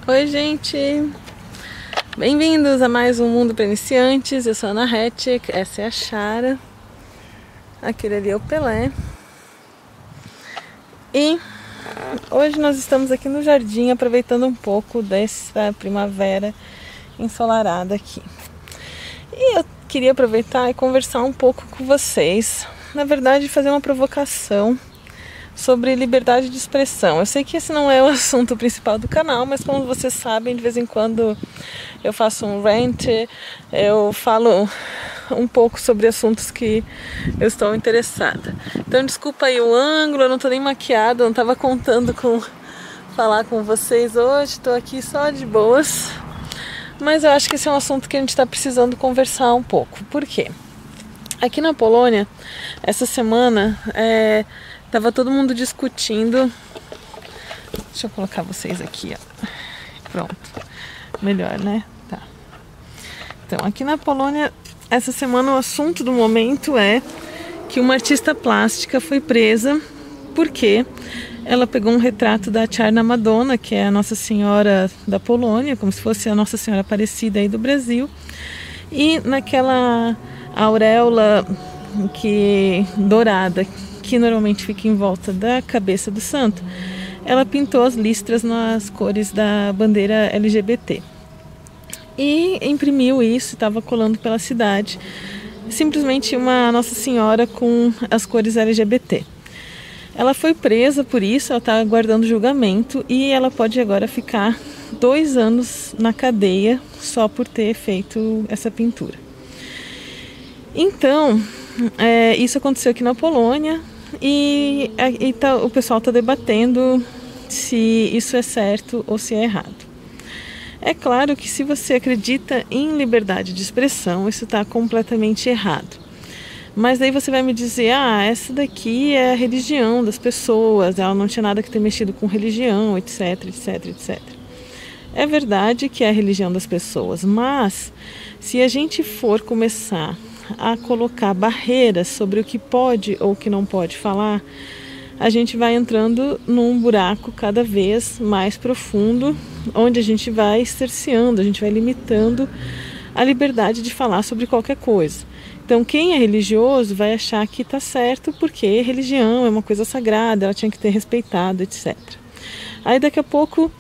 Oi, gente! Bem-vindos a mais um Mundo para Iniciantes. Eu sou a Ana Hetch, essa é a Chara, aquele ali é o Pelé. E hoje nós estamos aqui no jardim aproveitando um pouco dessa primavera ensolarada aqui. E eu queria aproveitar e conversar um pouco com vocês, na verdade fazer uma provocação sobre liberdade de expressão. Eu sei que esse não é o assunto principal do canal, mas como vocês sabem, de vez em quando eu faço um rant, eu falo um pouco sobre assuntos que eu estou interessada. Então desculpa aí o ângulo, eu não estou nem maquiada, não estava contando com falar com vocês hoje, estou aqui só de boas. Mas eu acho que esse é um assunto que a gente está precisando conversar um pouco. Por quê? Aqui na Polônia, essa semana, tava todo mundo discutindo. Deixa eu colocar vocês aqui, ó. Pronto. Melhor, né? Tá. Então, aqui na Polônia, essa semana o assunto do momento é que uma artista plástica foi presa porque ela pegou um retrato da Czarna Madonna, que é a Nossa Senhora da Polônia, como se fosse a Nossa Senhora Aparecida aí do Brasil, e naquela auréola dourada que normalmente fica em volta da cabeça do santo, ela pintou as listras nas cores da bandeira LGBT e imprimiu isso, estava colando pela cidade, simplesmente uma Nossa Senhora com as cores LGBT. Ela foi presa por isso, ela está aguardando julgamento e ela pode agora ficar 2 anos na cadeia só por ter feito essa pintura. Então, isso aconteceu aqui na Polônia e o pessoal está debatendo se isso é certo ou se é errado. É claro que se você acredita em liberdade de expressão, isso está completamente errado. Mas daí você vai me dizer, essa daqui é a religião das pessoas, ela não tinha nada que ter mexido com religião, etc, etc, etc. É verdade que é a religião das pessoas, mas se a gente for começar a colocar barreiras sobre o que pode ou o que não pode falar, a gente vai entrando num buraco cada vez mais profundo, onde a gente vai cerceando, a gente vai limitando a liberdade de falar sobre qualquer coisa. Então quem é religioso vai achar que está certo porque religião é uma coisa sagrada, ela tinha que ter respeitado, etc. Aí daqui a pouco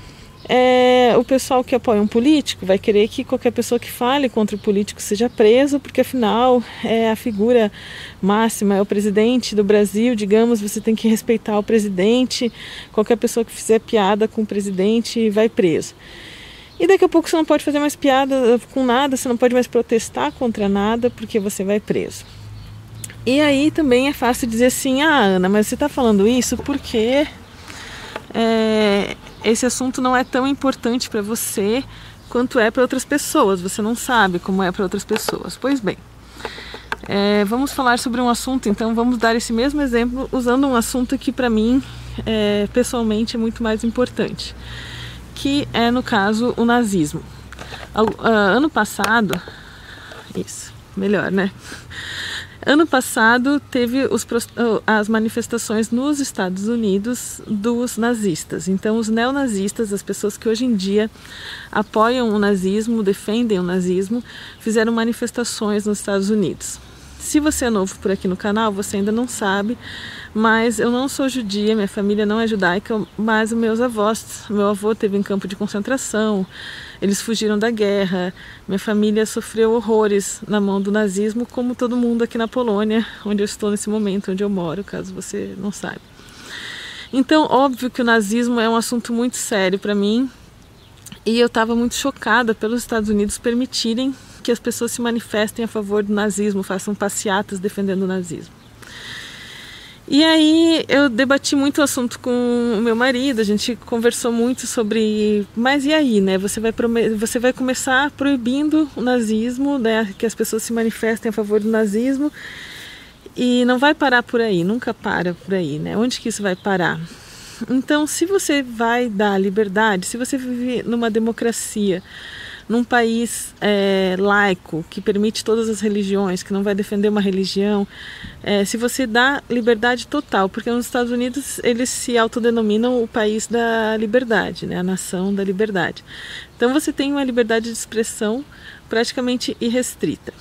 o pessoal que apoia um político vai querer que qualquer pessoa que fale contra o político seja preso, porque afinal é a figura máxima, é o presidente do Brasil, digamos, você tem que respeitar o presidente, qualquer pessoa que fizer piada com o presidente vai preso. E daqui a pouco você não pode fazer mais piada com nada, você não pode mais protestar contra nada, porque você vai preso. E aí também é fácil dizer assim, Ana, mas você está falando isso porque esse assunto não é tão importante para você quanto é para outras pessoas, você não sabe como é para outras pessoas. Pois bem, vamos falar sobre um assunto, então vamos dar esse mesmo exemplo usando um assunto que para mim, pessoalmente, é muito mais importante, que é, no caso, o nazismo. Ano passado, isso, melhor, né? Ano passado teve as manifestações nos Estados Unidos dos nazistas. Então os neonazistas, as pessoas que hoje em dia apoiam o nazismo, defendem o nazismo, fizeram manifestações nos Estados Unidos. Se você é novo por aqui no canal, você ainda não sabe, mas eu não sou judia, minha família não é judaica, mas meu avô teve em campo de concentração, eles fugiram da guerra, minha família sofreu horrores na mão do nazismo, como todo mundo aqui na Polônia, onde eu estou nesse momento, onde eu moro, caso você não saiba. Então, óbvio que o nazismo é um assunto muito sério para mim, e eu estava muito chocada pelos Estados Unidos permitirem que as pessoas se manifestem a favor do nazismo, façam passeatas defendendo o nazismo. E aí eu debati muito o assunto com o meu marido, a gente conversou muito sobre, mas e aí, né? Você vai começar proibindo o nazismo, né? Que as pessoas se manifestem a favor do nazismo, e não vai parar por aí, nunca para por aí, né? Onde que isso vai parar? Então, se você vai dar liberdade, se você vive numa democracia, num país laico, que permite todas as religiões, que não vai defender uma religião, se você dá liberdade total, porque nos Estados Unidos eles se autodenominam o país da liberdade, né? A nação da liberdade. Então você tem uma liberdade de expressão praticamente irrestrita.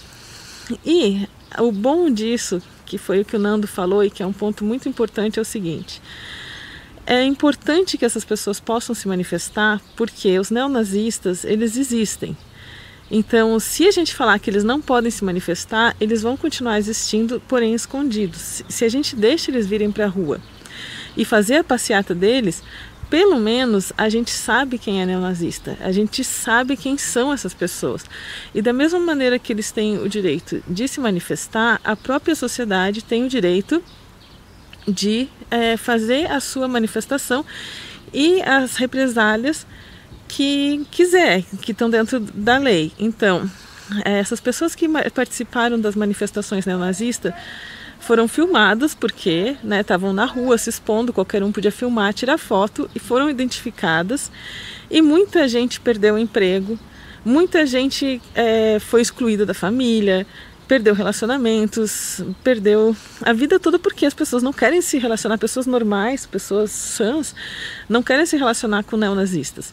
E o bom disso, que foi o que o Nando falou e que é um ponto muito importante, é o seguinte: é importante que essas pessoas possam se manifestar, porque os neonazistas, eles existem. Então, se a gente falar que eles não podem se manifestar, eles vão continuar existindo, porém escondidos. Se a gente deixa eles virem para a rua e fazer a passeata deles, pelo menos a gente sabe quem é neonazista, a gente sabe quem são essas pessoas. E da mesma maneira que eles têm o direito de se manifestar, a própria sociedade tem o direito de fazer a sua manifestação e as represálias que quiser, que estão dentro da lei. Então, essas pessoas que participaram das manifestações neonazistas foram filmadas porque estavam na rua se expondo, qualquer um podia filmar, tirar foto, e foram identificadas. E muita gente perdeu o emprego, muita gente foi excluída da família, perdeu relacionamentos, perdeu a vida toda, porque as pessoas não querem se relacionar, pessoas normais, pessoas sãs, não querem se relacionar com neonazistas.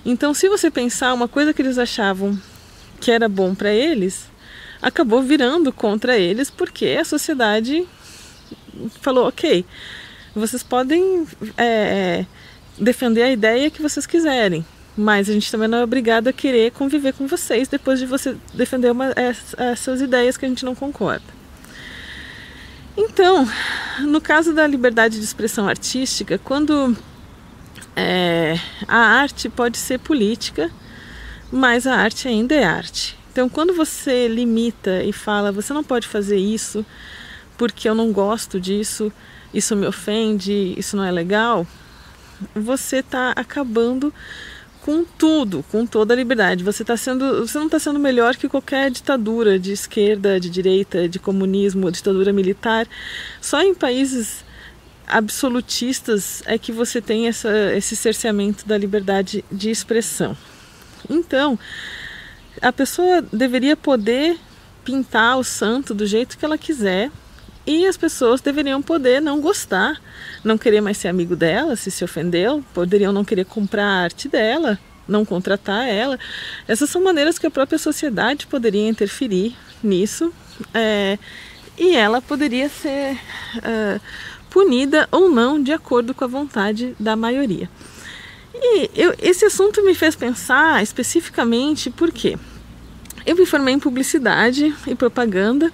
Então, se você pensar, uma coisa que eles achavam que era bom para eles, acabou virando contra eles, porque a sociedade falou: ok, vocês podem defender a ideia que vocês quiserem, mas a gente também não é obrigado a querer conviver com vocês depois de você defender essas ideias que a gente não concorda. Então, no caso da liberdade de expressão artística, quando a arte pode ser política, mas a arte ainda é arte. Então, quando você limita e fala: você não pode fazer isso porque eu não gosto disso, isso me ofende, isso não é legal, você está acabando com tudo, com toda a liberdade. Você não está sendo melhor que qualquer ditadura de esquerda, de direita, de comunismo, ditadura militar. Só em países absolutistas é que você tem esse cerceamento da liberdade de expressão. Então, a pessoa deveria poder pintar o santo do jeito que ela quiser, e as pessoas deveriam poder não gostar, não querer mais ser amigo dela, se ofendeu, poderiam não querer comprar a arte dela, não contratar ela. Essas são maneiras que a própria sociedade poderia interferir nisso, e ela poderia ser punida ou não, de acordo com a vontade da maioria. E esse assunto me fez pensar especificamente porque eu me formei em publicidade e propaganda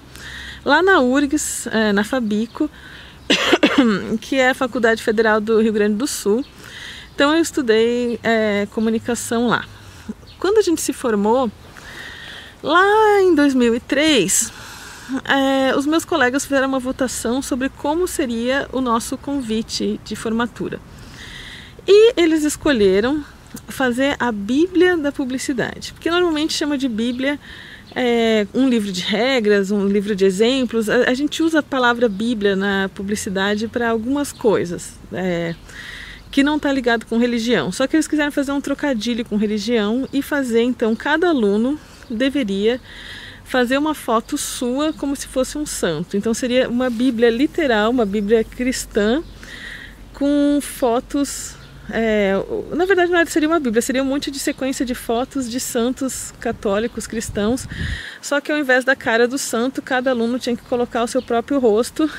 lá na URGS, na Fabico, que é a Faculdade Federal do Rio Grande do Sul. Então eu estudei comunicação lá. Quando a gente se formou, lá em 2003, os meus colegas fizeram uma votação sobre como seria o nosso convite de formatura. E eles escolheram fazer a Bíblia da publicidade, porque normalmente chama de Bíblia um livro de regras, um livro de exemplos. A gente usa a palavra Bíblia na publicidade para algumas coisas que não está ligado com religião, só que eles quiseram fazer um trocadilho com religião e fazer, então, cada aluno deveria fazer uma foto sua como se fosse um santo. Então seria uma Bíblia literal, uma Bíblia cristã, com fotos. Na verdade não seria uma Bíblia, seria um monte de sequência de fotos de santos católicos, cristãos, só que ao invés da cara do santo, cada aluno tinha que colocar o seu próprio rosto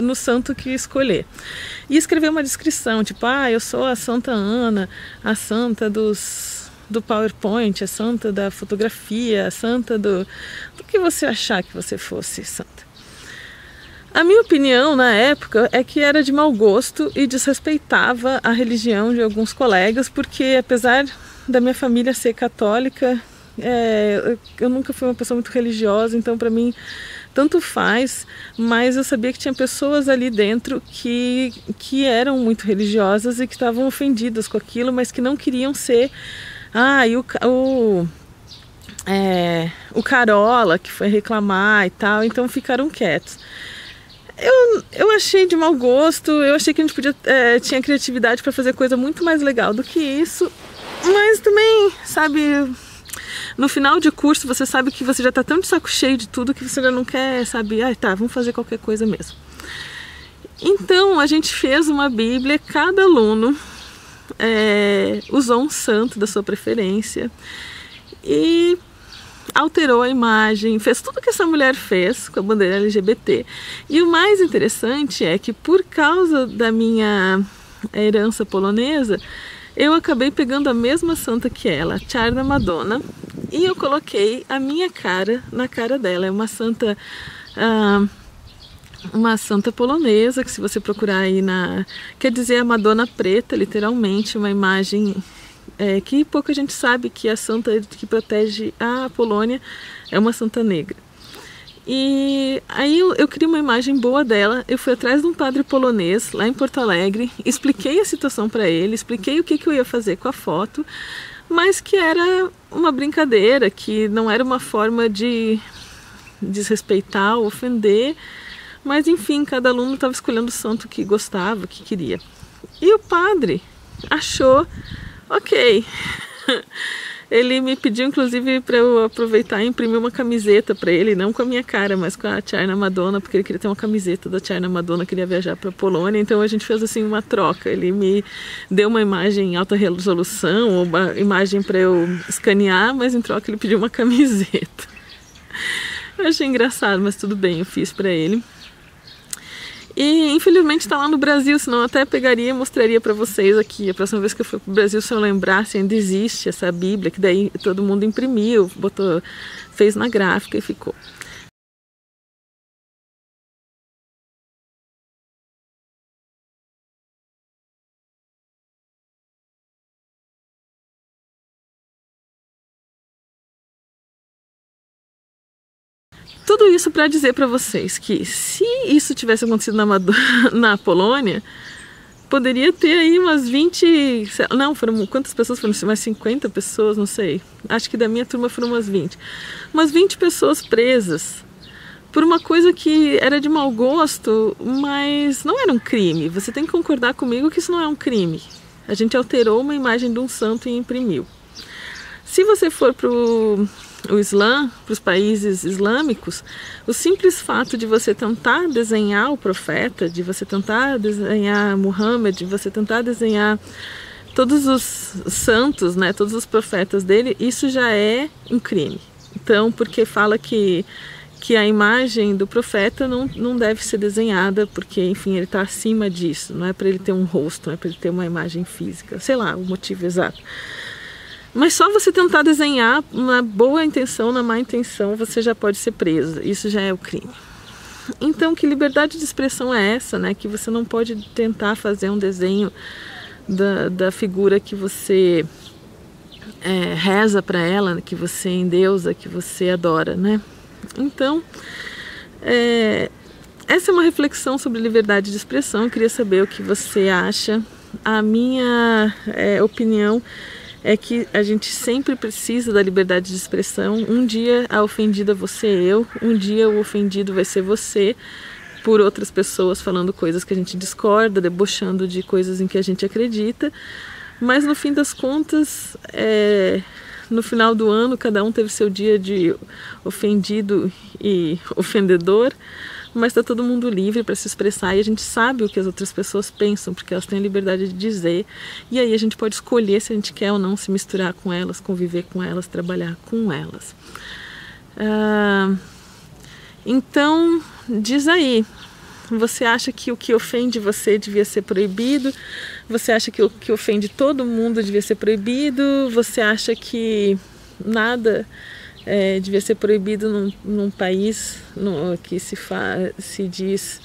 no santo que escolher, e escrever uma descrição, tipo: eu sou a Santa Ana, a santa do PowerPoint, a santa da fotografia, a santa do que você achar que você fosse santa. A minha opinião na época é que era de mau gosto e desrespeitava a religião de alguns colegas, porque apesar da minha família ser católica, eu nunca fui uma pessoa muito religiosa, então para mim tanto faz, mas eu sabia que tinha pessoas ali dentro que eram muito religiosas e que estavam ofendidas com aquilo, mas que não queriam ser o carola que foi reclamar e tal, então ficaram quietos. Eu achei de mau gosto, eu achei que a gente tinha criatividade para fazer coisa muito mais legal do que isso, Mas também, sabe, no final de curso você sabe que você já tá tão de saco cheio de tudo que você já não quer, sabe, tá, vamos fazer qualquer coisa mesmo. Então a gente fez uma Bíblia, cada aluno usou um santo da sua preferência e alterou a imagem, fez tudo que essa mulher fez com a bandeira LGBT. E o mais interessante é que por causa da minha herança polonesa, eu acabei pegando a mesma santa que ela, Czarna Madonna, e eu coloquei a minha cara na cara dela. É uma santa polonesa, que se você procurar aí quer dizer a Madonna preta, literalmente, uma imagem que pouca gente sabe que a santa que protege a Polônia é uma santa negra. E aí eu queria uma imagem boa dela. Eu fui atrás de um padre polonês lá em Porto Alegre, expliquei a situação para ele, expliquei o que eu ia fazer com a foto, mas que era uma brincadeira, que não era uma forma de desrespeitar ou ofender, mas enfim, cada aluno estava escolhendo o santo que gostava, que queria. E o padre achou ok. Ele me pediu inclusive para eu aproveitar e imprimir uma camiseta para ele, não com a minha cara, mas com a Czarna Madonna, porque ele queria ter uma camiseta da Czarna Madonna, queria viajar para a Polônia, então a gente fez assim uma troca. Ele me deu uma imagem em alta resolução, ou uma imagem para eu escanear, mas em troca ele pediu uma camiseta. Eu achei engraçado, mas tudo bem, eu fiz para ele. E infelizmente está lá no Brasil, senão eu até pegaria e mostraria para vocês aqui. A próxima vez que eu for para o Brasil, se eu lembrasse, ainda existe essa Bíblia, que daí todo mundo imprimiu, fez na gráfica e ficou. Tudo isso para dizer para vocês que se isso tivesse acontecido na Polônia, poderia ter aí umas 20, não, foram quantas pessoas foram? Umas 50 pessoas, não sei. Acho que da minha turma foram umas 20. Umas 20 pessoas presas por uma coisa que era de mau gosto, mas não era um crime. Você tem que concordar comigo que isso não é um crime. A gente alterou uma imagem de um santo e imprimiu. Se você for para o Islã, para os países islâmicos, o simples fato de você tentar desenhar o profeta, de você tentar desenhar Muhammad, de você tentar desenhar todos os santos, né, todos os profetas dele, isso já é um crime. Então, porque fala que a imagem do profeta não deve ser desenhada, porque, enfim, ele está acima disso, não é para ele ter um rosto, não é para ele ter uma imagem física, sei lá o motivo exato. Mas só você tentar desenhar na boa intenção, na má intenção, você já pode ser preso. Isso já é o crime. Então, que liberdade de expressão é essa, né? Que você não pode tentar fazer um desenho da figura que você reza para ela, que você endeusa, que você adora, né? Então, essa é uma reflexão sobre liberdade de expressão. Eu queria saber o que você acha. A minha opinião é que a gente sempre precisa da liberdade de expressão. Um dia a ofendida vou ser eu, um dia o ofendido vai ser você, por outras pessoas falando coisas que a gente discorda, debochando de coisas em que a gente acredita. Mas no fim das contas, no final do ano, cada um teve seu dia de ofendido e ofendedor, mas está todo mundo livre para se expressar e a gente sabe o que as outras pessoas pensam, porque elas têm a liberdade de dizer, e aí a gente pode escolher se a gente quer ou não se misturar com elas, conviver com elas, trabalhar com elas. Então, diz aí, você acha que o que ofende você devia ser proibido? Você acha que o que ofende todo mundo devia ser proibido? Você acha que nada devia ser proibido num país que se diz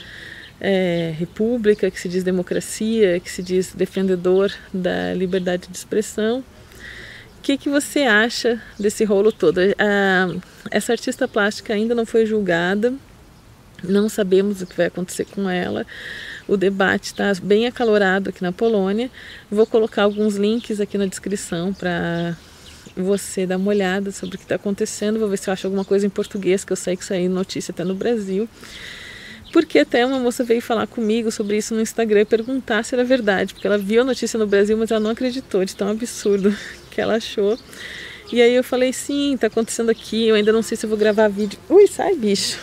república, que se diz democracia, que se diz defendedor da liberdade de expressão? O que você acha desse rolo todo? Essa artista plástica ainda não foi julgada, não sabemos o que vai acontecer com ela. O debate está bem acalorado aqui na Polônia. Vou colocar alguns links aqui na descrição para você dar uma olhada sobre o que está acontecendo. Vou ver se eu acho alguma coisa em português, que eu sei que saiu notícia até no Brasil. Porque até uma moça veio falar comigo sobre isso no Instagram e perguntar se era verdade, porque ela viu a notícia no Brasil, mas ela não acreditou de tão absurdo que ela achou. E aí eu falei, sim, tá acontecendo aqui, eu ainda não sei se eu vou gravar vídeo. Ui, sai, bicho.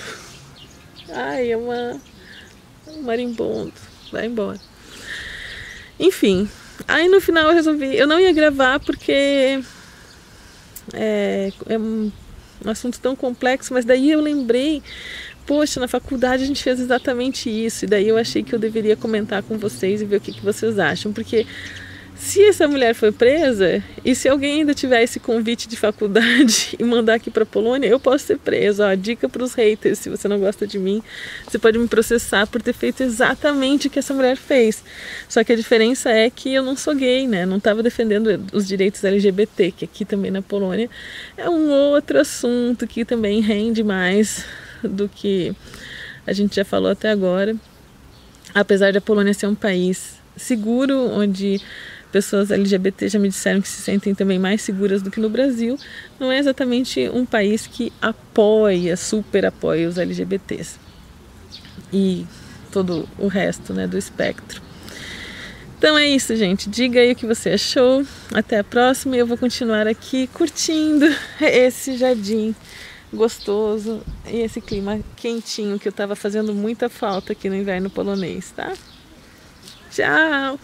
Ai, é um marimbondo. Vai embora. Enfim, aí no final eu resolvi, eu não ia gravar porque é um assunto tão complexo, mas daí eu lembrei, poxa, na faculdade a gente fez exatamente isso, e daí eu achei que eu deveria comentar com vocês e ver o que vocês acham, porque se essa mulher foi presa, e se alguém ainda tiver esse convite de faculdade e mandar aqui para Polônia, eu posso ser presa. Ó, dica para os haters, se você não gosta de mim, você pode me processar por ter feito exatamente o que essa mulher fez. Só que a diferença é que eu não sou gay, né? Não estava defendendo os direitos LGBT, que aqui também na Polônia é um outro assunto que também rende mais do que a gente já falou até agora. Apesar da Polônia ser um país seguro, onde pessoas LGBT já me disseram que se sentem também mais seguras do que no Brasil, não é exatamente um país que apoia, super apoia os LGBTs e todo o resto, né, do espectro. Então é isso, gente. Diga aí o que você achou. Até a próxima, e eu vou continuar aqui curtindo esse jardim gostoso e esse clima quentinho que eu estava fazendo muita falta aqui no inverno polonês, tá? Tchau!